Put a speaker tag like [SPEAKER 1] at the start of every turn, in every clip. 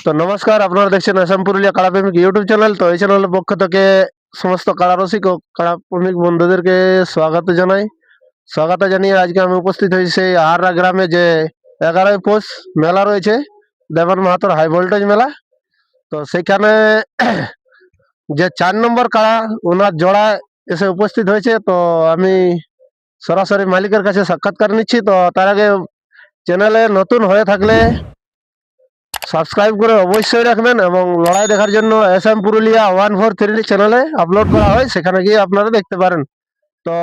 [SPEAKER 1] তো নমস্কার, আপনারা দেখছেন আসাম পুরুলিয়া কাড়া প্রেমিক ইউটিউব চ্যানেল। তো এই চ্যানেলের পক্ষ থেকে সমস্ত কাড়া রসিক ও কাড়া প্রেমিক বন্ধুদেরকে স্বাগত জানিয়ে আজকে আমি উপস্থিত হয়েছি সেই আহাররা গ্রামে, যে 11ই পৌষ মেলা রয়েছে, দেবান মাহাতোর হাই ভোল্টেজ মেলা। তো সেখানে যে 4 নম্বর কাড়া ওনার জোড়া এসে উপস্থিত হয়েছে। তো আমি সরাসরি মালিকের কাছে সাক্ষাৎকার নিচ্ছি। তো তার আগে চ্যানেলে নতুন হয়ে থাকলে সাবস্ক্রাইব করে অবশ্যই রাখবেন, এবং লড়াই দেখার জন্য এসএম পুরুলিয়া 143 চ্যানেলে আপলোড করা হয়, সেখানে গিয়ে আপনারা দেখতে পারেন। তো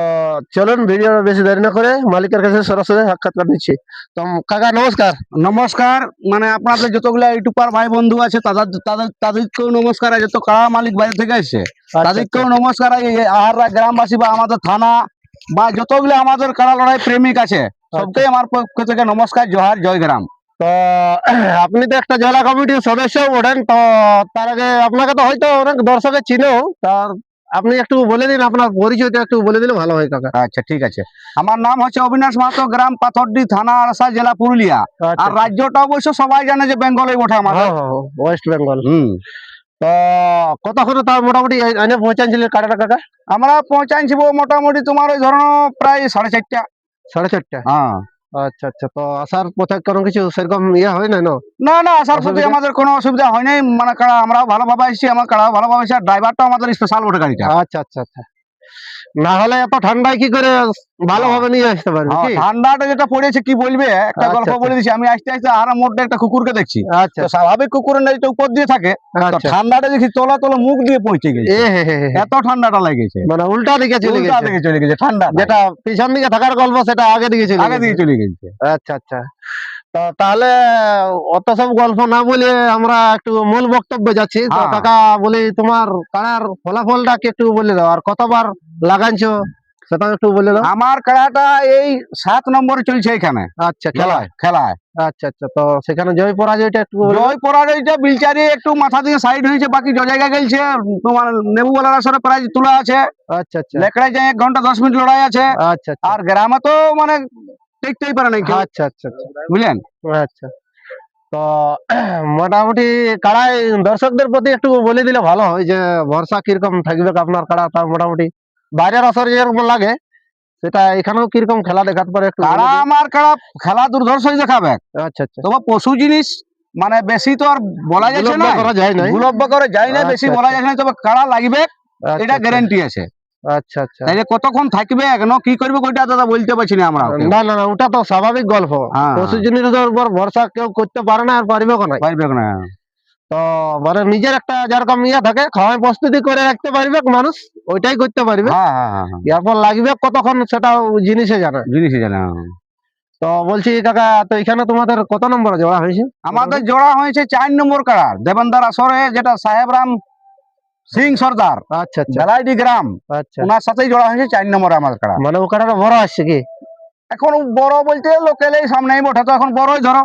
[SPEAKER 1] চলুন, ভিডিও বেশি দেরি না করে মালিকের কাছে সরাসরি সাক্ষাৎকার নিচ্ছি। তো কাকা নমস্কার।
[SPEAKER 2] নমস্কার। মানে আপনাদের যতগুলো ইউটিউবার ভাই বন্ধু আছে তাদেরকেও নমস্কার। আর যত কাড়া মালিক বাইরে থেকে আসছে তাদেরকেও নমস্কার। এই আহাররা গ্রামবাসী বা আমাদের থানা বা যতগুলো আমাদের কাড়া লড়াই প্রেমিক আছে সবটাই আমার পক্ষ থেকে নমস্কার, জোহার, জয় গ্রাম।
[SPEAKER 1] তো আপনি তো একটা জেলা কমিটির সদস্য ওঠেন। তো তার আগে আপনাকে তো হয়তো অনেক দর্শকের চিনেও, তার আপনি একটু বলে দিন, আপনার পরিচয়টা একটু বলে দিলে ভালো হয় কাকা।
[SPEAKER 2] আচ্ছা, ঠিক আছে। আমার নাম হচ্ছে অবিনাশ মাহাতো, গ্রাম পাথরডি, থানা আড়সা, জেলা পুরুলিয়া। আর রাজ্যটা অবশ্য সবাই জানে যে বেঙ্গলে ওঠে আমাদের,
[SPEAKER 1] ওয়েস্ট বেঙ্গল। তো কতক্ষণে তাও মোটামুটি এনে পৌঁছাচ্ছিলেন কাটাটা কাকা?
[SPEAKER 2] আমরা পৌঁছাইছি মোটামুটি তোমার ওই ধরো প্রায় 4:30।
[SPEAKER 1] 4:30?
[SPEAKER 2] হ্যাঁ।
[SPEAKER 1] আচ্ছা আচ্ছা। তো আসার পথে কোনো কিছু সেরকম ইয়ে হয় না?
[SPEAKER 2] না না, আসার পথে আমাদের কোনো অসুবিধা হয় নাই। মানে কাড়া আমরাও ভালোভাবে এসেছি, আমার কাড়াও ভালোভাবে এসেছি, আর ড্রাইভারটাও আমাদের স্পেশাল বটে গাড়িটা।
[SPEAKER 1] আচ্ছা আচ্ছা আচ্ছা। না হলে এত ঠান্ডায় কি করে ভালোভাবে নিয়ে আসতে পারবে?
[SPEAKER 2] ঠান্ডাটা যেটা পড়েছে কি বলবে, একটা গল্প বলে দিচ্ছি। আমি আসতে আসতে আর মোড়ে একটা কুকুরকে দেখছি। তো স্বাভাবিক কুকুরের নেজটা উপর দিয়ে থাকে, তো ঠান্ডাটা দেখি তোলা তোলা মুখ দিয়ে পৌঁছে গেছে। এত ঠান্ডাটা লেগেছে,
[SPEAKER 1] মানে উল্টা দিকে চলে গেছে ঠান্ডা। যেটা পিছন দিকে থাকার গল্প সেটা আগে দিকে চলে গেছে। আচ্ছা আচ্ছা। তো তাহলে অত সব গল্প না বলে আমরা একটু মূল বক্তব্যে যাচ্ছি। তো কাকা বলি, তোমার কাড়ার ফলাফলটা কি একটু বলে দাও, আর কতবার লাগাইছো সেটা একটু বলে দাও।
[SPEAKER 2] আমার কাড়াটা এই 7 নম্বরে চলছে এখানে। আচ্ছা, খেলায়।
[SPEAKER 1] আচ্ছা আচ্ছা। তো সেখানে জয় পরাজয়টা একটু
[SPEAKER 2] জয় পরাজয়টা বিলচারি একটু মাথা দিয়ে সাইড হয়েছে, বাকি যে জায়গায় গেলছে তোমার নেবুওয়ালার আসরে প্রাইজ তোলা আছে। আচ্ছা আচ্ছা। লেকড়ায় যায় 1 ঘন্টা 10 মিনিট লড়াই আছে। আচ্ছা। আর গ্রামে তো মানে দেখতেই পারে নাই। আচ্ছা আচ্ছা বুঝলেন।
[SPEAKER 1] আচ্ছা। তো মোটামুটি কাড়াই দর্শকদের প্রতি একটু বলে দিলে ভালো হয়, যে ভরসা কিরকম থাকবে আপনার কাড়া। তার মোটামুটি বাইরের আসরে যেরকম লাগে সেটা এখানেও কিরকম খেলা দেখাতে পারে একটু।
[SPEAKER 2] আমার কাড়া খেলা দুর্ধর্ষই দেখাবে। আচ্ছা আচ্ছা। তবে পশু জিনিস মানে বেশি তো আর বলা যাচ্ছে না, গুলব্য করে যায় না, বেশি বলা যাচ্ছে না। তবে কাড়া লাগবে, এটা গ্যারান্টি আছে। আচ্ছা আচ্ছা। তাইলে কতক্ষণ থাকবে কেন কি করবে ওইটা দাদা বলতে পারছি না আমরা।
[SPEAKER 1] না না না, ওটা তো স্বাভাবিক গল্প। পশু জিনিসের উপর ভরসা কেউ করতে পারে না, আর পারবে না। তো মানে নিজের একটা যেরকম ইয়ে থাকে, খাওয়াই প্রস্তুতি করে রাখতে পারবে মানুষ, ওইটাই করতে পারবে। এরপর লাগবে কতক্ষণ সেটা জিনিসে জানে। তো বলছি কাকা, তো এখানে তোমাদের কত নম্বর জোড়া হয়েছে?
[SPEAKER 2] আমাদের জোড়া হয়েছে 4 নম্বর কাড়ার, দেবেন্দার আসরে, যেটা সাহেবরাম সিং সর্দার। আচ্ছা আচ্ছা। বেলাইডি গ্রাম। আচ্ছা, ওনার সাথেই জোড়া হয়েছে 4 নম্বরে আমাদের কাড়া।
[SPEAKER 1] মানে ও কাড়াটা বড় আসছে কি?
[SPEAKER 2] এখন বড় বলতে লোকেলেই সামনেই বটে, তো এখন বড়ই ধরো।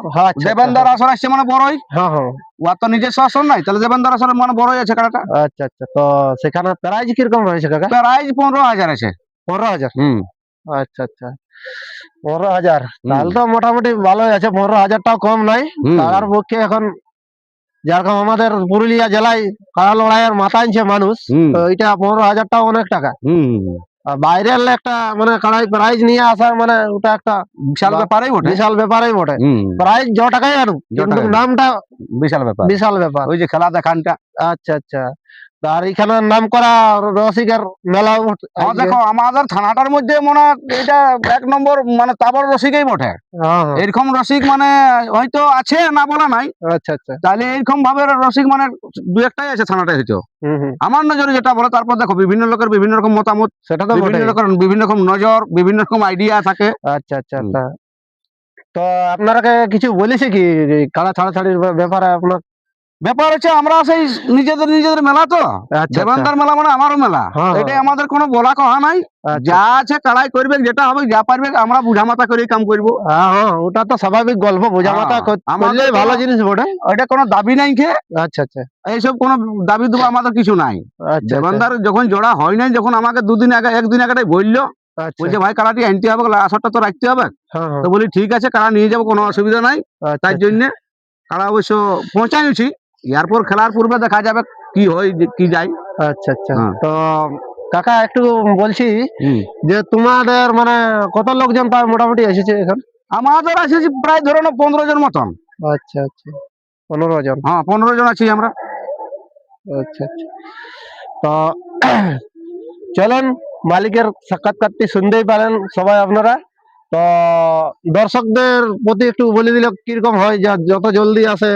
[SPEAKER 2] দেবেন্দার আসর আসছে মানে বড়ই। হ্যাঁ হ্যাঁ। ওর তো নিজস্ব আসর নাই, তাহলে দেবেন্দার আসর মানে বড়ই আছে কাড়াটা।
[SPEAKER 1] আচ্ছা আচ্ছা। তো সেখানে প্রাইজ কিরকম রয়েছে কাকা?
[SPEAKER 2] প্রাইজ 15,000 আছে।
[SPEAKER 1] 15,000? আচ্ছা আচ্ছা। 15,000 তাহলে তো মোটামুটি ভালোই আছে। 15,000টাও কম নাই কাড়ার পক্ষে। এখন যেরকম আমাদের পুরুলিয়া জেলায় কাড়া লড়াইয়ের মাথা আনছে মানুষ, তো এটা 15,000টাও অনেক টাকা। বাইরের একটা মানে কাড়াই প্রাইজ নিয়ে আসার মানে ওটা একটা বিশাল ব্যাপারই বটে। প্রাইজ য টাকাই আর, কিন্তু নামটা বিশাল ব্যাপার।
[SPEAKER 2] ওই যে খেলা দেখানটা।
[SPEAKER 1] আচ্ছা আচ্ছা। আর এখানে নাম করা রসিকের মেলা।
[SPEAKER 2] দেখো আমাদের থানাটার মধ্যে মনে এটা 1 নম্বর মানে তাবর রসিকই বটে। এরকম রসিক মানে হয়তো আছে, না বলা নাই। আচ্ছা আচ্ছা। তাহলে এরকম ভাবে রসিক মানে 2-1টাই আছে থানাটা হয়তো, আমার নজরে যেটা বলে। তারপর দেখো বিভিন্ন লোকের বিভিন্ন রকম মতামত, সেটা তো বিভিন্ন রকম নজর, বিভিন্ন রকম আইডিয়া থাকে। আচ্ছা আচ্ছা। তো আপনারা কিছু বলেছে কি কাড়া ছাড়াছাড়ির ব্যাপারে? আপনার ব্যাপার হচ্ছে আমরা সেই নিজেদের মেলা, তো দেবান্দার মেলা মানে আমারও মেলা, এটাই আমাদের কোনো বলা কথা নাই। যা আছে কাড়াই করবে, যেটা হবে যা পারবে, আমরা বুঝামাতা করে কাম করবো।
[SPEAKER 1] ওটা তো স্বাভাবিক গল্প, বুঝামাতা করলে ভালো জিনিস বটে।
[SPEAKER 2] ওইটা কোনো দাবি নাই খে।
[SPEAKER 1] আচ্ছা আচ্ছা।
[SPEAKER 2] এইসব কোনো দাবি দেবো আমাদের কিছু নাই। দেবান্দার যখন জোড়া হয় নাই, যখন আমাকে 2 দিন আগে 1 দিন আগে বললো, বলছে ভাই কাড়াটি আনতে হবে, আসরটা তো রাখতে হবে। তো বলি ঠিক আছে, কাড়া নিয়ে যাবো, কোনো অসুবিধা নাই। তার জন্য কাড়া অবশ্য পৌঁছাইছি। এরপর খেলার পূর্বে দেখা যাবে কি হয় কি যায়।
[SPEAKER 1] আচ্ছা আচ্ছা।
[SPEAKER 2] হ্যাঁ।
[SPEAKER 1] তো কাকা একটু বলছি
[SPEAKER 2] হুম।
[SPEAKER 1] যে তোমাদের মানে কত লোকজন তাও মোটামুটি এসেছে এখন?
[SPEAKER 2] আমাদের আছে যে প্রায় ধরো না 15 জন মতন।
[SPEAKER 1] আচ্ছা আচ্ছা, 15 জন।
[SPEAKER 2] হ্যাঁ 15 জন আছি আমরা।
[SPEAKER 1] আচ্ছা আচ্ছা। তো চলেন মালিকের সাক্ষাৎকারটি শুনতেই পারেন সবাই আপনারা। তো দর্শকদের প্রতি একটু বলে দিলে কিরকম হয়, যা যত জলদি আসে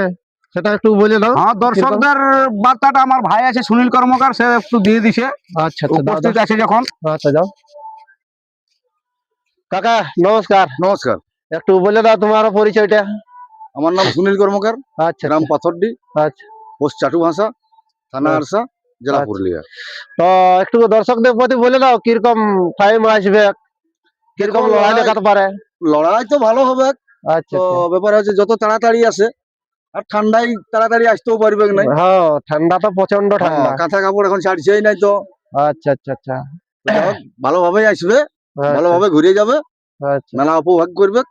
[SPEAKER 1] সেটা একটু বলে দাও।
[SPEAKER 2] হ্যাঁ দর্শকদের বার্তাটা আমার ভাই আছে সুনীল কর্মকার, সে একটু দিয়ে দিছে।
[SPEAKER 1] আচ্ছা আচ্ছা, দাও,
[SPEAKER 2] উপস্থিত
[SPEAKER 1] দাও।
[SPEAKER 2] আছে যখন।
[SPEAKER 1] আচ্ছা যাও। কাকা নমস্কার।
[SPEAKER 2] নমস্কার।
[SPEAKER 1] একটু বলে দাও তোমার পরিচয়টা।
[SPEAKER 2] আমার নাম সুনীল কর্মকার,
[SPEAKER 1] আচ্ছা
[SPEAKER 2] গ্রাম
[SPEAKER 1] আচ্ছা,
[SPEAKER 2] পাথরডি,
[SPEAKER 1] আচ্ছা।
[SPEAKER 2] পোস্ট চাটু ভাষা, থানা
[SPEAKER 1] আচ্ছা।
[SPEAKER 2] আরসা, জেলা
[SPEAKER 1] আচ্ছা।
[SPEAKER 2] পুরুলিয়া।
[SPEAKER 1] তো একটু দর্শকদের প্রতি বলে দাও কিরকম টাইম আসবে, কিরকম
[SPEAKER 2] দেখো,
[SPEAKER 1] লড়াই দেখাতে পারে।
[SPEAKER 2] লড়াই তো ভালো হবে।
[SPEAKER 1] আচ্ছা
[SPEAKER 2] তো
[SPEAKER 1] আচ্ছা।
[SPEAKER 2] ব্যাপার হচ্ছে যত তাড়াতাড়ি আসে, আর ঠান্ডায় তাড়াতাড়ি আসতেও পারবে না।
[SPEAKER 1] হ্যাঁ ঠান্ডা তো প্রচন্ড ঠান্ডা।
[SPEAKER 2] কাঁথা কাপড় এখন ছাড়ছেই নাই তো।
[SPEAKER 1] আচ্ছা আচ্ছা আচ্ছা।
[SPEAKER 2] তো যাই হোক, ভালোভাবেই আসবে,
[SPEAKER 1] আচ্ছা
[SPEAKER 2] ভালোভাবে ঘুরে যাবে,
[SPEAKER 1] আচ্ছা।
[SPEAKER 2] মেলা উপভোগ করবে।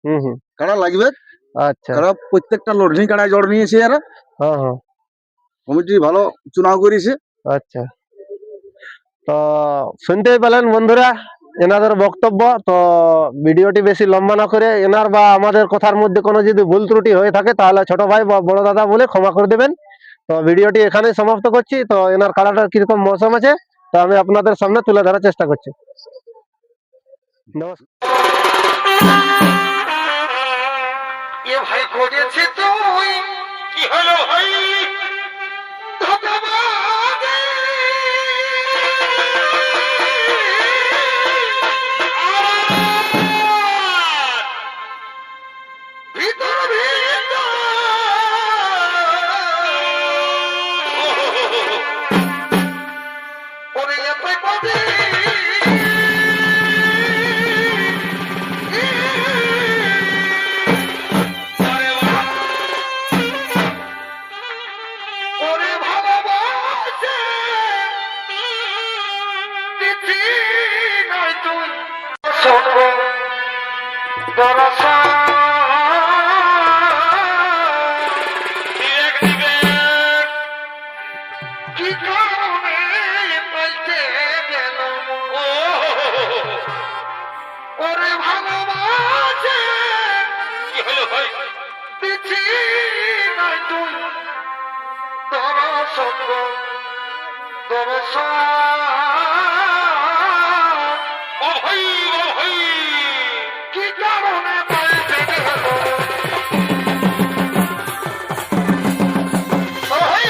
[SPEAKER 1] হুম হুম।
[SPEAKER 2] কাড়া লাগবে,
[SPEAKER 1] আচ্ছা।
[SPEAKER 2] কাড়া প্রত্যেকটা লড়নি কাড়ায় জড় নিয়েছে এরা।
[SPEAKER 1] হ্যাঁ হ্যাঁ।
[SPEAKER 2] কমিটি ভালো চুনাও করেছে।
[SPEAKER 1] আচ্ছা। তো শুনতেই পেলেন বন্ধুরা এনাদের বক্তব্য। তো ভিডিওটি বেশি লম্বা না করে এনার বা আমাদের কথার মধ্যে কোনো যদি ভুল ত্রুটি হয়ে থাকে তাহলে ছোট ভাই বা বড় দাদা বলে ক্ষমা করে দেবেন। তো ভিডিওটি এখানেই সমাপ্ত করছি। তো এনার কালারটার কিরকম মৌসুম আছে তো আমি আপনাদের সামনে তুলে ধরার চেষ্টা করছি। নমস্কার।
[SPEAKER 3] এ ভাই করেছে তুই কি হলো ভাই ধন্যবাদ। ভিতর ভিতর ওরে এত পদে ওরে ভালোবাসে দিচ্ছি নয় তুই শুনবো দরসা কি কারণে পাইতে গেল ও ওরে ভালোবাসে কি হলো ভাই দিচ্ছি নয় তুই দরসঙ্গ দরসা ও ভাই কি কারণে পাইতে গেল ও ভাই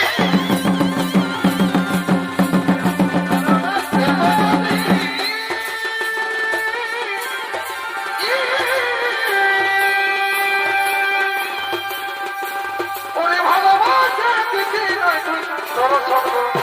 [SPEAKER 3] ওরে ভালোবাসা দিদি নয় তুই দরসঙ্গ